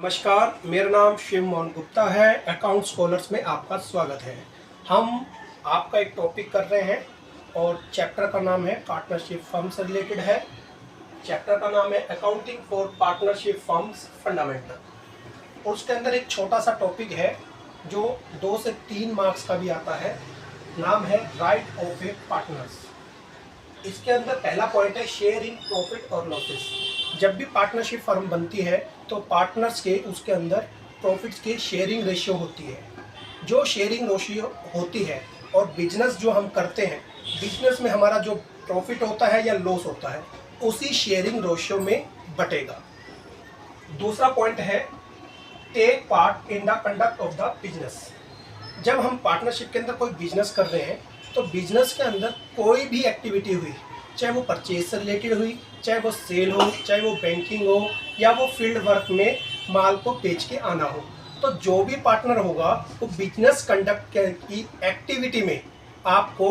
नमस्कार, मेरा नाम शिव मोहन गुप्ता है। अकाउंट स्कॉलर्स में आपका स्वागत है। हम आपका एक टॉपिक कर रहे हैं और चैप्टर का नाम है पार्टनरशिप फर्म से रिलेटेड है। चैप्टर का नाम है accounting for partnership firms fundamental. उसके अंदर एक छोटा सा टॉपिक है जो 2 से 3 मार्क्स का भी आता है। नाम है राइट ऑफ ए पार्टनर्स। इसके अंदर पहला पॉइंट है शेयर इन प्रॉफिट और लॉसेस। जब भी पार्टनरशिप फर्म बनती है तो पार्टनर्स के उसके अंदर प्रॉफिट्स की शेयरिंग रेशियो होती है। जो शेयरिंग रेशियो होती है और बिजनेस जो हम करते हैं, बिजनेस में हमारा जो प्रॉफिट होता है या लॉस होता है उसी शेयरिंग रेशियो में बटेगा। दूसरा पॉइंट है take part in the conduct of the business. जब हम पार्टनरशिप के अंदर कोई बिजनेस कर रहे हैं तो बिजनेस के अंदर कोई भी एक्टिविटी हुई, चाहे वो परचेज से रिलेटेड हुई, चाहे वो सेल हो, चाहे वो बैंकिंग हो या वो फील्ड वर्क में माल को बेच के आना हो, तो जो भी पार्टनर होगा वो बिजनेस कंडक्ट की एक्टिविटी में आपको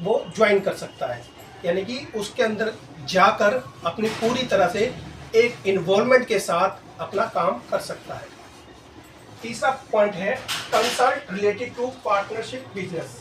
वो ज्वाइन कर सकता है, यानी कि उसके अंदर जाकर अपनी पूरी तरह से एक इन्वॉल्वमेंट के साथ अपना काम कर सकता है। तीसरा पॉइंट है consult related to partnership business.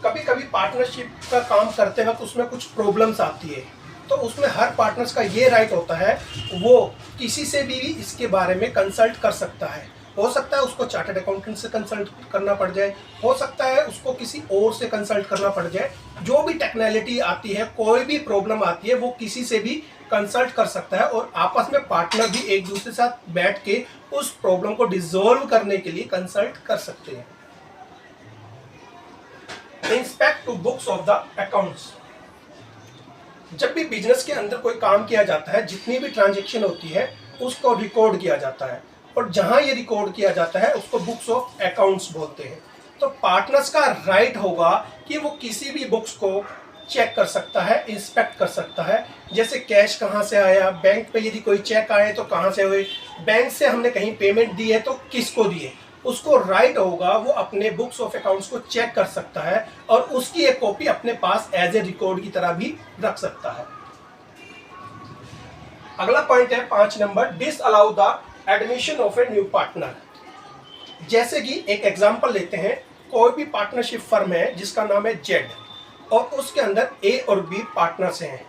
कभी कभी पार्टनरशिप का काम करते वक्त उसमें कुछ प्रॉब्लम्स आती है, तो उसमें हर पार्टनर्स का ये राइट होता है वो किसी से भी इसके बारे में कंसल्ट कर सकता है। हो सकता है उसको चार्टर्ड अकाउंटेंट से कंसल्ट करना पड़ जाए, हो सकता है उसको किसी और से कंसल्ट करना पड़ जाए। जो भी टेक्निकलिटी आती है, कोई भी प्रॉब्लम आती है, वो किसी से भी कंसल्ट कर सकता है और आपस में पार्टनर भी एक दूसरे के साथ बैठ के उस प्रॉब्लम को डिसॉल्व करने के लिए कंसल्ट कर सकते हैं। Inspect to books of the accounts. जब भी बिजनेस के अंदर कोई काम किया जाता है, जितनी भी ट्रांजैक्शन होती है उसको रिकॉर्ड किया जाता है और जहां ये रिकॉर्ड किया जाता है उसको बुक्स ऑफ अकाउंट्स बोलते हैं। तो पार्टनर्स का राइट होगा कि वो किसी भी बुक्स को चेक कर सकता है, इंस्पेक्ट कर सकता है। जैसे कैश कहाँ से आया, बैंक पे यदि कोई चेक आए तो कहाँ से हुए, बैंक से हमने कहीं पेमेंट दी है तो किसको दिए, उसको राइट होगा वो अपने बुक्स ऑफ अकाउंट्स को चेक कर सकता है और उसकी एक कॉपी अपने पास एज ए रिकॉर्ड की तरह भी रख सकता है। अगला पॉइंट है 5 number, disallow the admission of a new partner. जैसे कि एक एग्जांपल लेते हैं, कोई भी पार्टनरशिप फर्म है जिसका नाम है जेड और उसके अंदर ए और बी पार्टनर्स हैं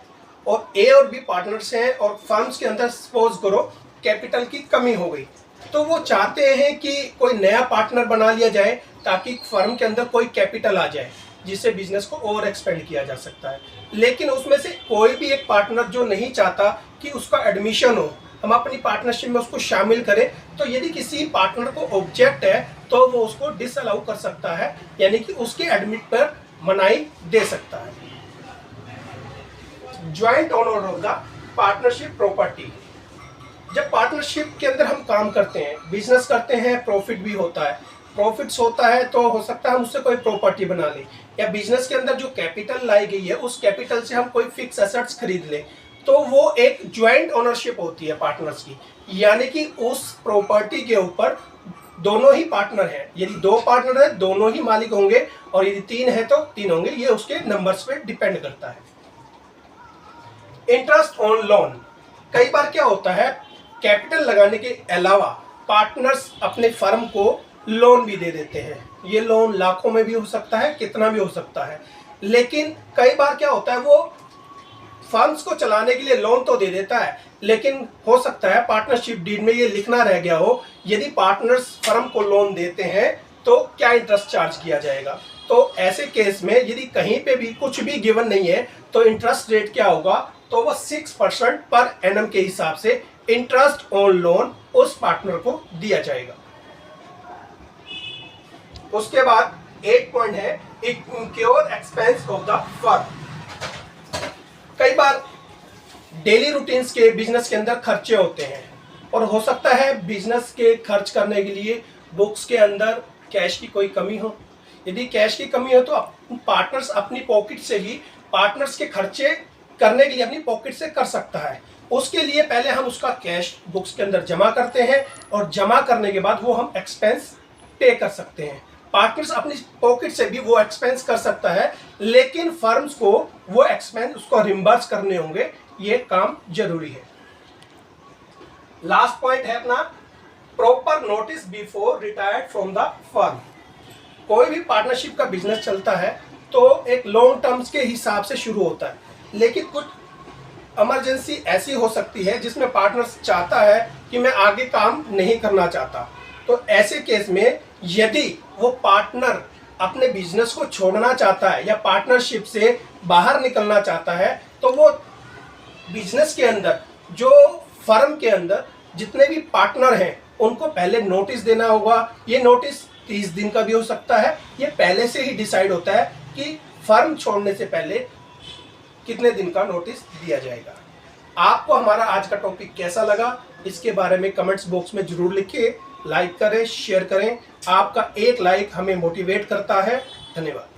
और ए और बी पार्टनर्स हैं और फर्म्स के अंदर सपोज करो कैपिटल की कमी हो गई, तो वो चाहते हैं कि कोई नया पार्टनर बना लिया जाए ताकि फर्म के अंदर कोई कैपिटल आ जाए जिससे बिजनेस को ओवर एक्सपेंड किया जा सकता है। लेकिन उसमें से कोई भी एक पार्टनर जो नहीं चाहता कि उसका एडमिशन हो, हम अपनी पार्टनरशिप में उसको शामिल करें, तो यदि किसी पार्टनर को ऑब्जेक्ट है तो वो उसको डिसअलाउ कर सकता है, यानी कि उसके एडमिट पर मनाही दे सकता है। Joint owner of the partnership property. जब पार्टनरशिप के अंदर हम काम करते हैं, बिजनेस करते हैं, प्रॉफिट भी होता है, प्रॉफिट्स होता है तो हो सकता है हम उससे कोई प्रॉपर्टी बना लें या बिजनेस के अंदर जो कैपिटल लाई गई है उस कैपिटल से हम कोई फिक्स एसेट्स खरीद लें, तो वो एक ज्वाइंट ओनरशिप होती है पार्टनर्स की, यानी कि उस प्रॉपर्टी के ऊपर दोनों ही पार्टनर हैं। यदि 2 पार्टनर है दोनों ही मालिक होंगे और यदि 3 है तो 3 होंगे, ये उसके नंबर्स पे डिपेंड करता है। Interest on loan. कई बार क्या होता है, कैपिटल लगाने के अलावा पार्टनर्स अपने फर्म को लोन भी दे देते हैं। ये लोन लाखों में भी हो सकता है, कितना भी हो सकता है, लेकिन कई बार क्या होता है वो फर्म्स को चलाने के लिए लोन तो दे देता है, लेकिन हो सकता है पार्टनरशिप डीड में ये लिखना रह गया हो, यदि पार्टनर्स फर्म को लोन देते हैं तो क्या इंटरेस्ट चार्ज किया जाएगा। तो ऐसे केस में यदि कहीं पे भी कुछ भी गिवन नहीं है तो इंटरेस्ट रेट क्या होगा, तो वो 6% पर एनम के हिसाब से इंटरेस्ट ऑन लोन उस पार्टनर को दिया जाएगा। उसके बाद 8 पॉइंट है इंक्योर एक्सपेंस ऑफ द फर्म। कई बार डेली रूटीन्स के बिजनेस के अंदर खर्चे होते हैं और हो सकता है बिजनेस के खर्च करने के लिए बुक्स के अंदर कैश की कोई कमी हो। यदि कैश की कमी हो तो पार्टनर्स अपनी पॉकेट से ही पार्टनर्स के खर्चे करने के लिए अपनी पॉकेट से कर सकता है। उसके लिए पहले हम उसका कैश बुक्स के अंदर जमा करते हैं और जमा करने के बाद वो हम एक्सपेंस पे कर सकते हैं। पार्टनर्स अपनी पॉकेट से भी वो एक्सपेंस कर सकता है, लेकिन फर्म्स को वो एक्सपेंस उसको रिम्बर्स करने होंगे, ये काम जरूरी है। लास्ट पॉइंट है अपना proper notice before retired from the firm. कोई भी पार्टनरशिप का बिजनेस चलता है तो एक लॉन्ग टर्म्स के हिसाब से शुरू होता है, लेकिन कुछ इमरजेंसी ऐसी हो सकती है जिसमें पार्टनर चाहता है कि मैं आगे काम नहीं करना चाहता। तो ऐसे केस में यदि वो पार्टनर अपने बिजनेस को छोड़ना चाहता है या पार्टनरशिप से बाहर निकलना चाहता है, तो वो बिजनेस के अंदर, जो फर्म के अंदर जितने भी पार्टनर हैं उनको पहले नोटिस देना होगा। ये नोटिस 30 दिन का भी हो सकता है। ये पहले से ही डिसाइड होता है कि फर्म छोड़ने से पहले कितने दिन का नोटिस दिया जाएगा। आपको हमारा आज का टॉपिक कैसा लगा, इसके बारे में कमेंट्स बॉक्स में जरूर लिखिए। लाइक करें, शेयर करें। आपका एक लाइक हमें मोटिवेट करता है। धन्यवाद।